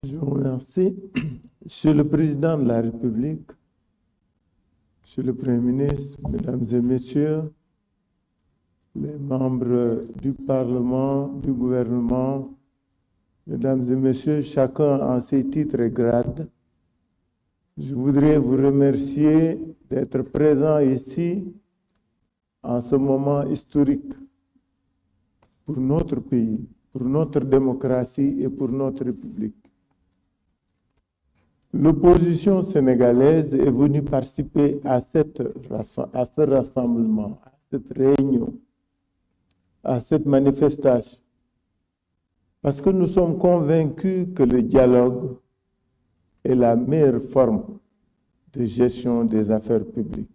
Je vous remercie. Monsieur le Président de la République, Monsieur le Premier ministre, Mesdames et Messieurs, les membres du Parlement, du gouvernement, Mesdames et Messieurs, chacun en ses titres et grades, je voudrais vous remercier d'être présents ici en ce moment historique pour notre pays, pour notre démocratie et pour notre République. L'opposition sénégalaise est venue participer à ce rassemblement, à cette réunion, à cette manifestation, parce que nous sommes convaincus que le dialogue est la meilleure forme de gestion des affaires publiques.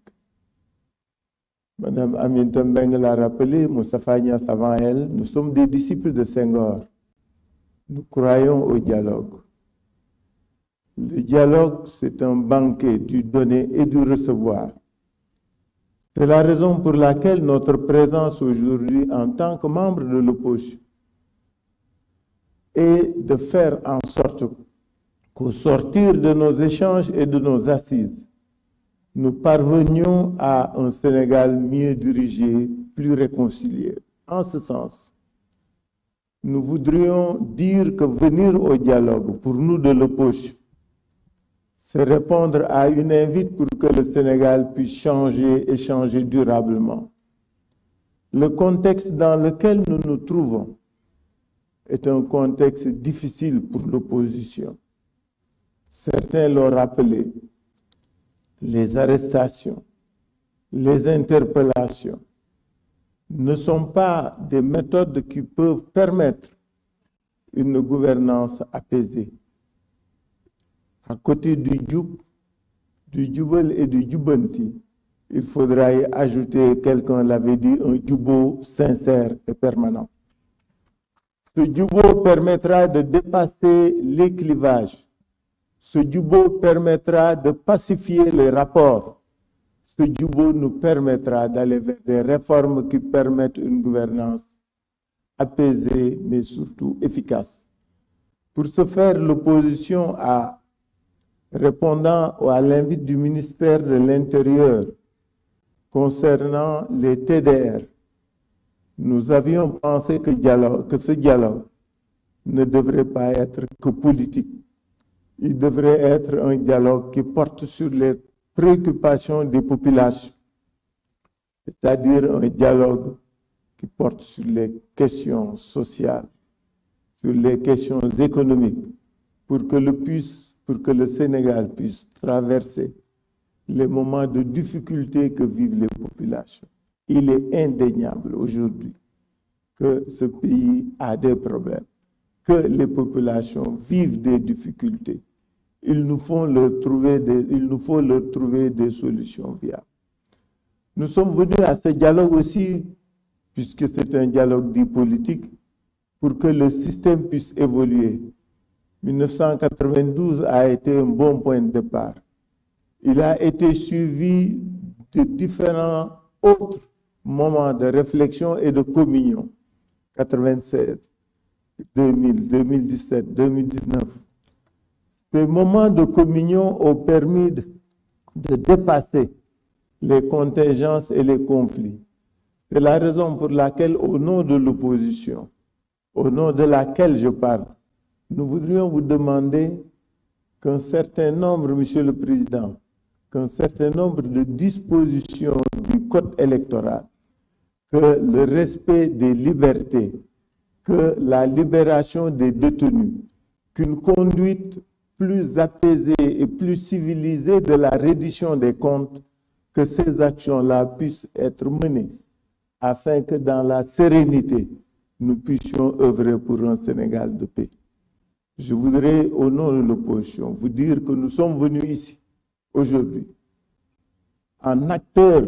Madame Aminata Mbengue l'a rappelé, Moustapha Niasse avant elle, nous sommes des disciples de Senghor. Nous croyons au dialogue. Le dialogue, c'est un banquet du donner et du recevoir. C'est la raison pour laquelle notre présence aujourd'hui en tant que membre de l'opposition est de faire en sorte qu'au sortir de nos échanges et de nos assises, nous parvenions à un Sénégal mieux dirigé, plus réconcilié. En ce sens, nous voudrions dire que venir au dialogue, pour nous de l'opposition, c'est répondre à une invite pour que le Sénégal puisse changer et changer durablement. Le contexte dans lequel nous nous trouvons est un contexte difficile pour l'opposition. Certains l'ont rappelé, les arrestations, les interpellations ne sont pas des méthodes qui peuvent permettre une gouvernance apaisée. À côté du djoub, du djoubel et du djoubanti, il faudra y ajouter, quelqu'un l'avait dit, un djoubo sincère et permanent. Ce djoubo permettra de dépasser les clivages. Ce djoubo permettra de pacifier les rapports. Ce djoubo nous permettra d'aller vers des réformes qui permettent une gouvernance apaisée, mais surtout efficace. Pour ce faire, l'opposition a, répondant à l'invite du ministère de l'Intérieur concernant les TDR, nous avions pensé que ce dialogue ne devrait pas être que politique. Il devrait être un dialogue qui porte sur les préoccupations des populations, c'est-à-dire un dialogue qui porte sur les questions sociales, sur les questions économiques, pour que le Sénégal puisse traverser les moments de difficulté que vivent les populations. Il est indéniable aujourd'hui que ce pays a des problèmes, que les populations vivent des difficultés. Il nous faut leur trouver des solutions viables. Nous sommes venus à ce dialogue aussi, puisque c'est un dialogue dit politique, pour que le système puisse évoluer. 1992 a été un bon point de départ. Il a été suivi de différents autres moments de réflexion et de communion. 96, 2000, 2017, 2019. Ces moments de communion ont permis de dépasser les contingences et les conflits. C'est la raison pour laquelle, au nom de l'opposition, au nom de laquelle je parle, nous voudrions vous demander qu'un certain nombre, Monsieur le Président, qu'un certain nombre de dispositions du Code électoral, que le respect des libertés, que la libération des détenus, qu'une conduite plus apaisée et plus civilisée de la reddition des comptes, que ces actions-là puissent être menées afin que dans la sérénité, nous puissions œuvrer pour un Sénégal de paix. Je voudrais, au nom de l'opposition, vous dire que nous sommes venus ici, aujourd'hui, en acteurs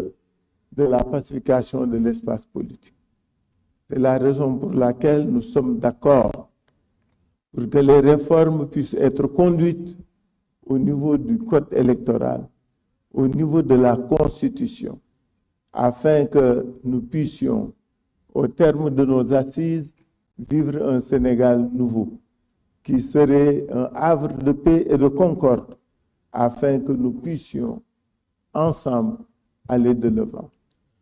de la pacification de l'espace politique. C'est la raison pour laquelle nous sommes d'accord pour que les réformes puissent être conduites au niveau du code électoral, au niveau de la Constitution, afin que nous puissions, au terme de nos assises, vivre un Sénégal nouveau, qui serait un havre de paix et de concorde afin que nous puissions ensemble aller de l'avant.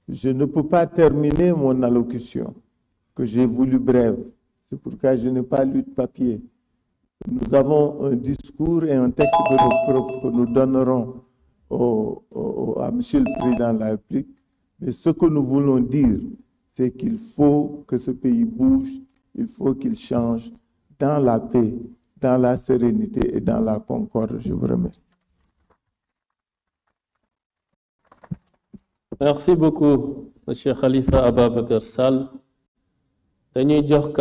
Je ne peux pas terminer mon allocution que j'ai voulu brève. C'est pourquoi je n'ai pas lu de papier. Nous avons un discours et un texte que nous donnerons à M. le Président de la République. Mais ce que nous voulons dire, c'est qu'il faut que ce pays bouge, il faut qu'il change dans la paix, dans la sérénité et dans la concorde. Je vous remercie. Merci beaucoup, M. Khalifa Ababacar Sall.